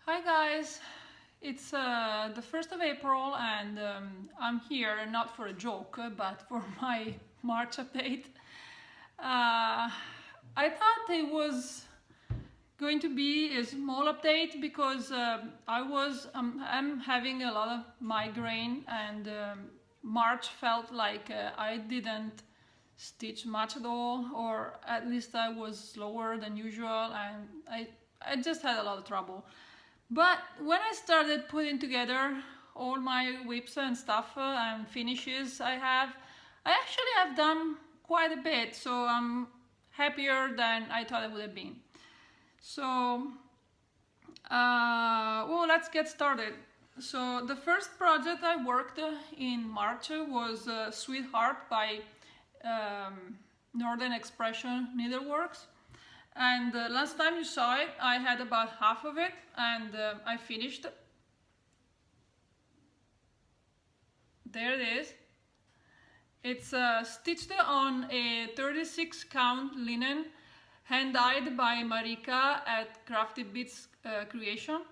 Hi guys, it's the 1st of April and I'm here not for a joke but for my March update. I thought it was going to be a small update because I'm having a lot of migraine and March felt like I didn't stitch much at all, or at least I was slower than usual, and I just had a lot of trouble. But when I started putting together all my whips and stuff and finishes I actually have done quite a bit, so I'm happier than I thought I would have been. So, well, let's get started. So the first project I worked in March was Sweetheart by Northern Expression Needleworks. And last time you saw it, I had about half of it, and I finished. There it is. It's stitched on a 36 count linen, hand-dyed by Marika at Crafty Bits Creation,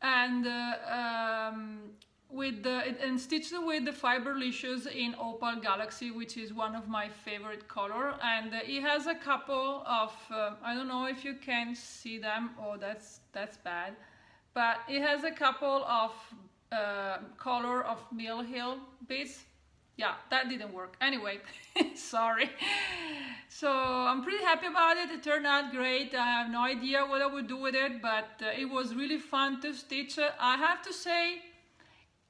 and and stitched with the Fiberlicious in Opal Galaxy, which is one of my favorite color. And it has a couple of I don't know if you can see them. Oh, that's bad, but it has a couple of color of Mill Hill bits. Yeah, that didn't work anyway. Sorry. So I'm pretty happy about it. It turned out great. I have no idea what I would do with it, but it was really fun to stitch. I have to say,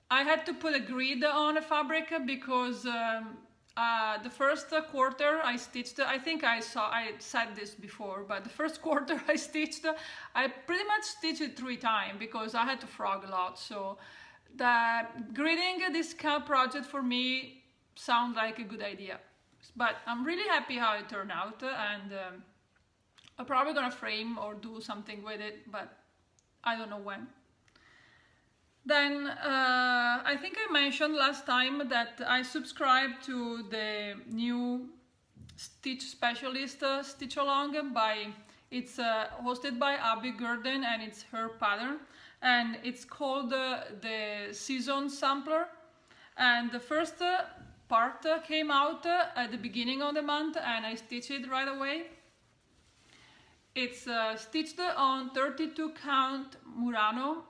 I had to put a grid on a fabric because the first quarter I stitched, I think I said this before, but the first quarter I stitched, I pretty much stitched it 3 times because I had to frog a lot. So the gridding this kind of project for me sounds like a good idea. But I'm really happy how it turned out, and I'm probably gonna frame or do something with it, but I don't know when. Then I think I mentioned last time that I subscribed to the new Stitch Specialist Stitch Along by, it's hosted by Abby Gurdon, and it's her pattern, and it's called the Season Sampler. And the first part came out at the beginning of the month, and I stitched it right away. It's stitched on 32 count Murano,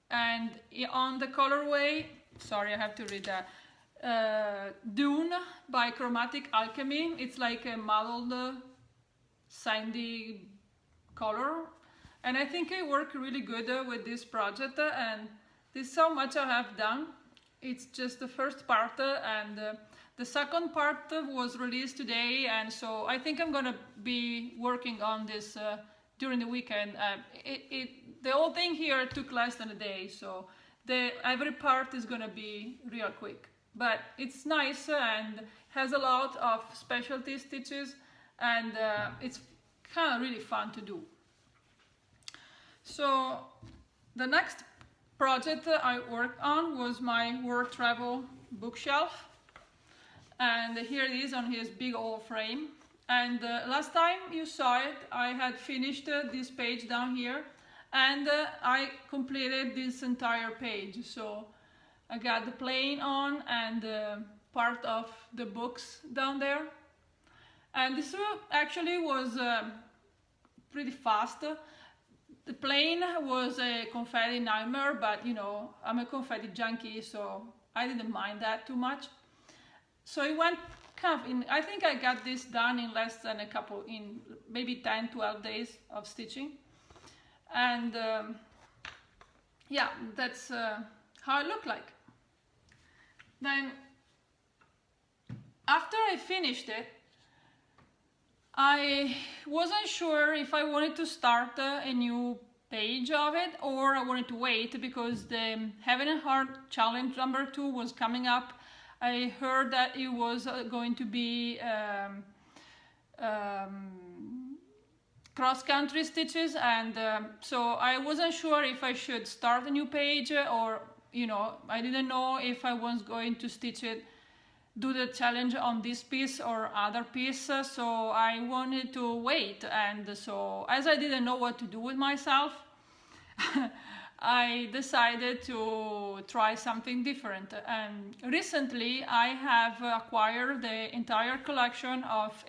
and on the colorway, sorry, I have to read that, Dune by Chromatic Alchemy. It's like a muddled sandy color, and I think I work really good with this project, and this is how much I have done. It's just the first part, and the second part was released today, and so I think I'm gonna be working on this during the weekend. The whole thing here took less than a day, so every part is gonna be real quick. But it's nice and has a lot of specialty stitches, and it's kind of really fun to do. So the next project I worked on was my work travel bookshelf, and here it is on his big old frame. And last time you saw it, I had finished this page down here, and I completed this entire page. So I got the plain on and part of the books down there. And this actually was pretty fast. The plain was a confetti nightmare, but you know, I'm a confetti junkie, so I didn't mind that too much. So it went kind of in, I think I got this done in less than in maybe 10-12 days of stitching. And yeah, that's how it looked like. Then after I finished it, I wasn't sure if I wanted to start a new page of it or I wanted to wait, because the Heaven and Heart Challenge number 2 was coming up. I heard that it was going to be cross-country stitches, and so I wasn't sure if I should start a new page, or you know, I didn't know if I was going to stitch it, do the challenge on this piece or other piece, so I wanted to wait. And so as I didn't know what to do with myself, I decided to try something different. And recently I have acquired the entire collection of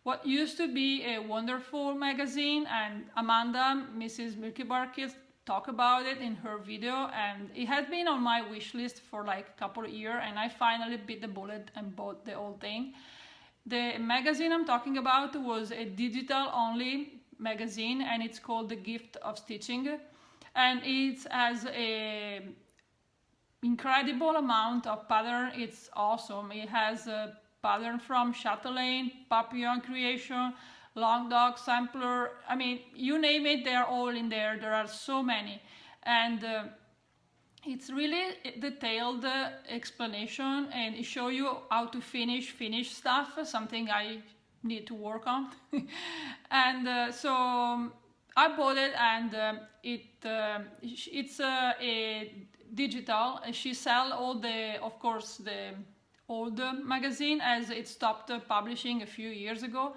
what used to be a wonderful magazine, and Amanda, Mrs. Milky Bar Kids, talk about it in her video, and it has been on my wish list for like a couple of years, and I finally bit the bullet and bought the whole thing. The magazine I'm talking about was a digital only magazine, and it's called The Gift of Stitching, and it has a incredible amount of pattern. It's awesome. It has a pattern from Chatelaine, Papillon Creation, Long Dog Sampler. I mean, you name it, they're all in there. There are so many, and it's really detailed explanation, and it shows you how to finish stuff, something I need to work on. And so I bought it, and it's a digital. She sell all the, of course, the old magazine, as it stopped publishing a few years ago,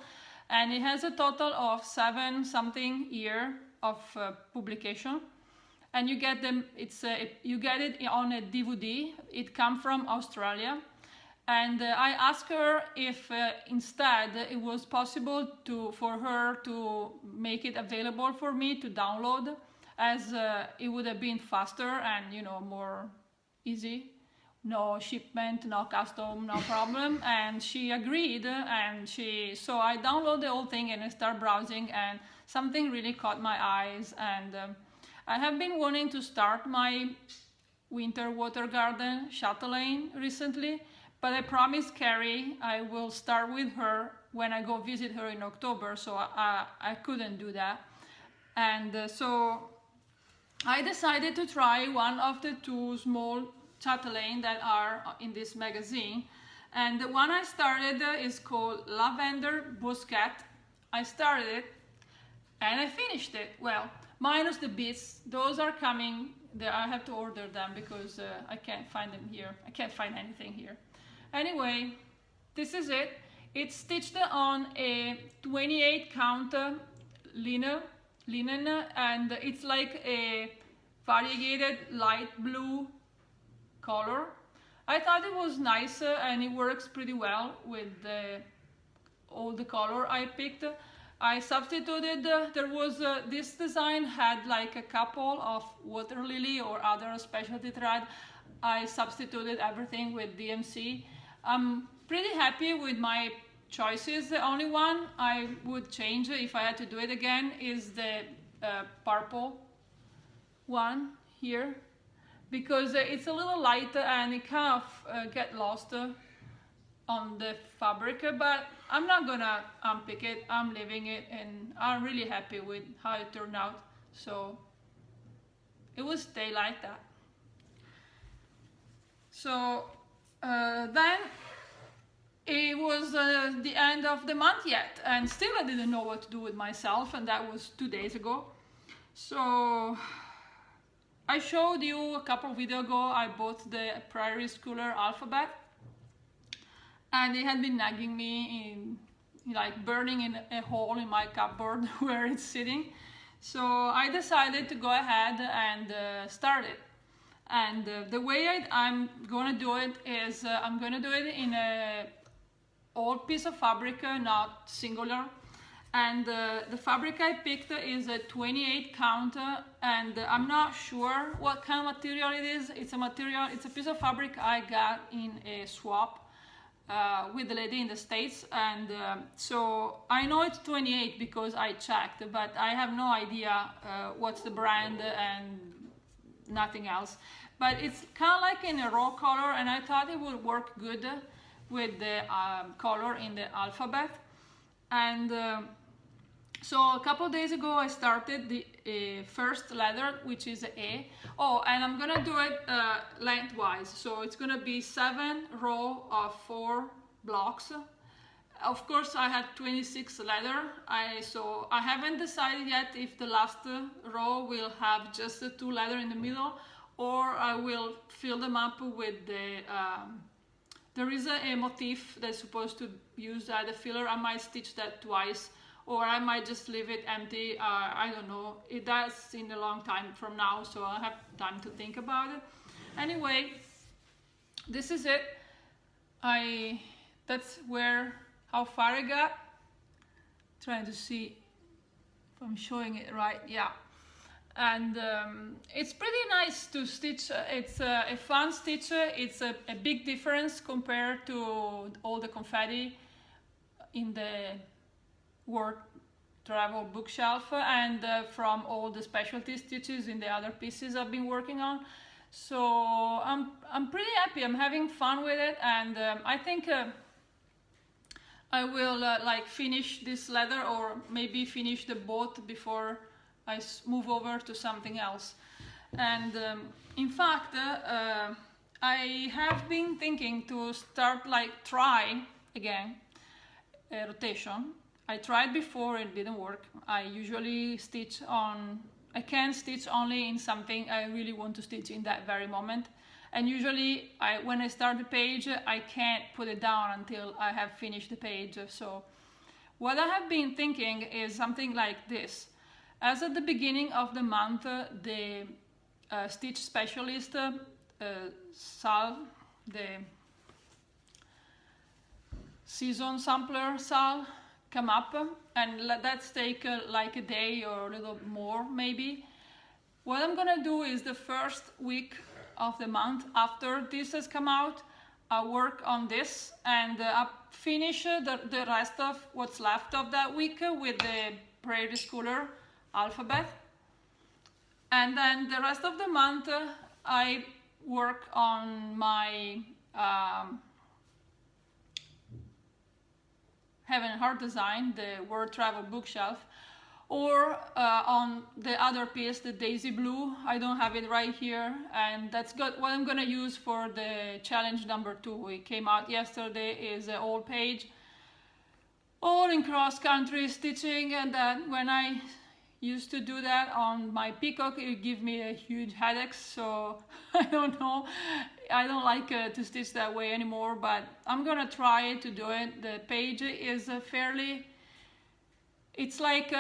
and it has a total of 7 something year of publication. And you get them. You get it on a DVD. It comes from Australia, and I asked her if instead it was possible for her to make it available for me to download, as it would have been faster and more easy. No shipment, no custom, no problem. And she agreed, and so I downloaded the whole thing and I started browsing, and something really caught my eyes. And I have been wanting to start my winter water garden chatelaine recently, but I promised Carrie I will start with her when I go visit her in October, so I couldn't do that. And so I decided to try one of the 2 small chatelaine that are in this magazine, and the one I started is called Lavender Bosquet. I started it and I finished it, well, minus the bits. Those are coming. I have to order them because I can't find them here. I can't find anything here. Anyway, this is it. It's stitched on a 28 count linen, and it's like a variegated light blue color. I thought it was nice, and it works pretty well with all the color I picked. I substituted, there was, this design had like a couple of water lily or other specialty thread. I substituted everything with DMC. I'm pretty happy with my choices. The only one I would change if I had to do it again is the purple one here, because it's a little light and it kind of get lost on the fabric, but I'm not gonna unpick it. I'm leaving it, and I'm really happy with how it turned out, so it will stay like that. So then it was the end of the month yet, and still I didn't know what to do with myself, and that was 2 days ago. So I showed you a couple of videos ago, I bought the Prairie Schooler alphabet, and it had been nagging me, in like burning in a hole in my cupboard where it's sitting. So I decided to go ahead and start it. And the way I'm gonna do it is I'm gonna do it in a old piece of fabric, not singular. And the fabric I picked is a 28 count, and I'm not sure what kind of material it is. It's a piece of fabric I got in a swap with the lady in the States, and so I know it's 28 because I checked, but I have no idea what's the brand and nothing else. But it's kind of like in a raw color, and I thought it would work good with the color in the alphabet. And so a couple of days ago I started the first letter, which is A. Oh, and I'm gonna do it lengthwise, so it's gonna be 7 rows of 4 blocks. Of course I have 26 letters, so I haven't decided yet if the last row will have just the 2 letters in the middle, or I will fill them up with the there is a motif that's supposed to use the filler. I might stitch that twice, or I might just leave it empty. I don't know. That's in a long time from now, so I have time to think about it. Anyway, this is it. That's how far I got. Trying to see if I'm showing it right. Yeah. And it's pretty nice to stitch. It's a fun stitch. It's a big difference compared to all the confetti in the World Travel bookshelf and from all the specialty stitches in the other pieces I've been working on. So I'm pretty happy. I'm having fun with it, and I think I will like finish this leather, or maybe finish the boat before I move over to something else. And in fact, I have been thinking to start try again a rotation. I tried before, it didn't work. I usually I can stitch only in something I really want to stitch in that very moment. And usually when I start the page, I can't put it down until I have finished the page. So what I have been thinking is something like this. As at the beginning of the month, the stitch specialist, Sal, the season sampler Sal, come up, and let's take like a day or a little more maybe. What I'm gonna do is the first week of the month after this has come out, I'll work on this and I'll finish the rest of what's left of that week with the Prairie Schooler alphabet. And then the rest of the month I work on my Heaven and Heart design, the World Travel bookshelf, or on the other piece, the Daisy Blue. I don't have it right here, and that's what I'm gonna use for the challenge number 2. It came out yesterday. Is an old page, all in cross-country stitching, and then when I used to do that on my peacock, it gave me a huge headache, so I don't know. I don't like to stitch that way anymore, but I'm gonna try to do it. The page is it's like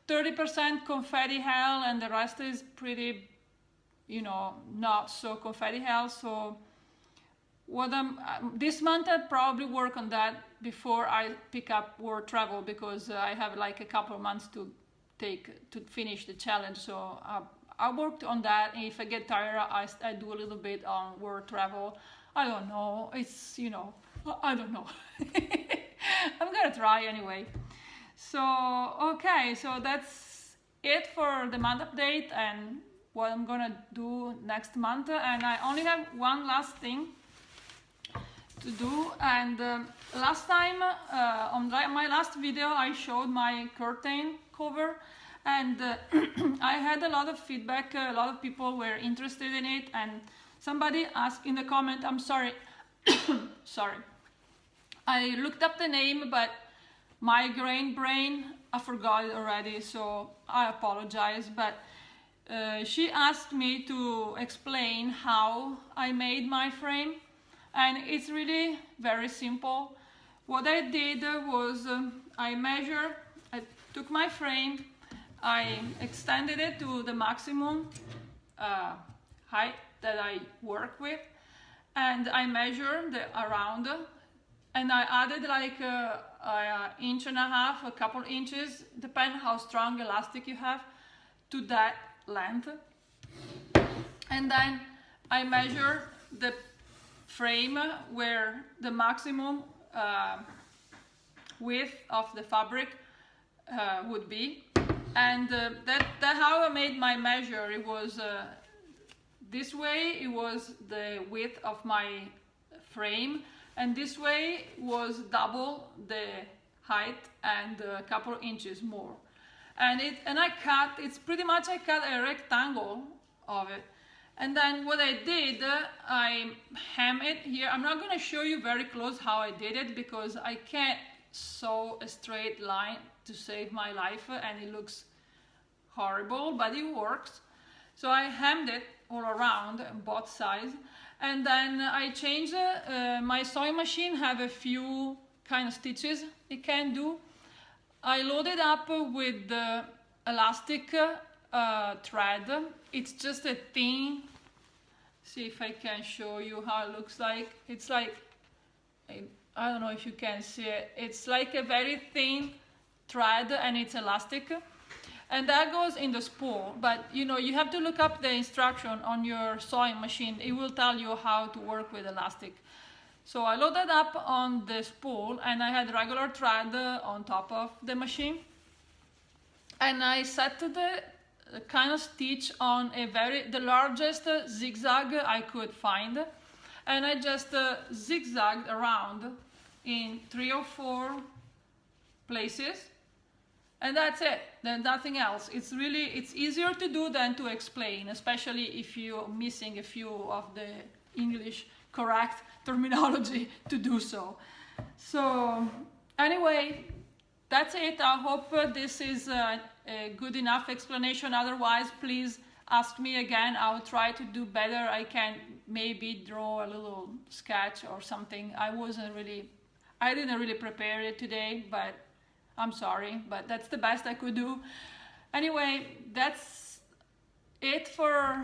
30% confetti hell, and the rest is pretty, not so confetti hell. So this month I'll probably work on that before I pick up World Travel, because I have like a couple of months to finish the challenge. So I worked on that, and if I get tired, I do a little bit on World Travel. I don't know. It's, I don't know. I'm gonna try anyway. So, okay, so that's it for the month update and what I'm gonna do next month. And I only have one last thing to do. And last time, on my last video, I showed my curtain cover, and I had a lot of feedback. A lot of people were interested in it, and somebody asked in the comment, I'm sorry, sorry, I looked up the name, but migraine brain, I forgot it already, so I apologize. But she asked me to explain how I made my frame, and it's really very simple. What I did was I took my frame, I extended it to the maximum height that I work with, and I measured around, and I added like an inch and a half, a couple inches, depending how strong elastic you have, to that length. And then I measure the frame where the maximum width of the fabric would be. And that how I made my measure. It was this way, it was the width of my frame, and this way was double the height and a couple inches more. And I cut, it's pretty much, I cut a rectangle of it. And then what I did, I hem it here. I'm not going to show you very close how I did it, because I can't sew a straight line to save my life, and it looks horrible, but it works. So I hemmed it all around, both sides, and then I changed my sewing machine. Have a few kind of stitches it can do. I loaded up with the elastic thread. It's just a thin, see if I can show you how it looks like. It's like, I don't know if you can see it. It's like a very thin thread and it's elastic. And that goes in the spool, but you know, you have to look up the instruction on your sewing machine. It will tell you how to work with elastic. So I loaded up on the spool and I had regular thread on top of the machine. And I set the kind of stitch on the largest zigzag I could find. And I just zigzagged around in 3 or 4 places. And that's it, then nothing else. It's easier to do than to explain, especially if you're missing a few of the English correct terminology to do so. So anyway, that's it. I hope this is a good enough explanation. Otherwise, please ask me again. I'll try to do better. I can maybe draw a little sketch or something. I didn't really prepare it today, but I'm sorry, but that's the best I could do. Anyway, that's it for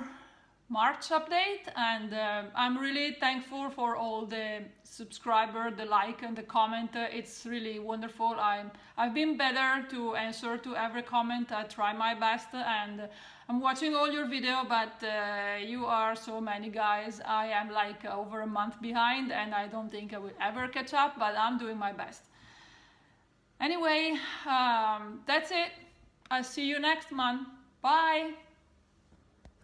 March update, and I'm really thankful for all the subscribers, the like and the comment. It's really wonderful. I've been better to answer to every comment. I try my best, and I'm watching all your video, but you are so many guys. I am like over a month behind, and I don't think I will ever catch up, but I'm doing my best. Anyway, that's it. I'll see you next month. Bye.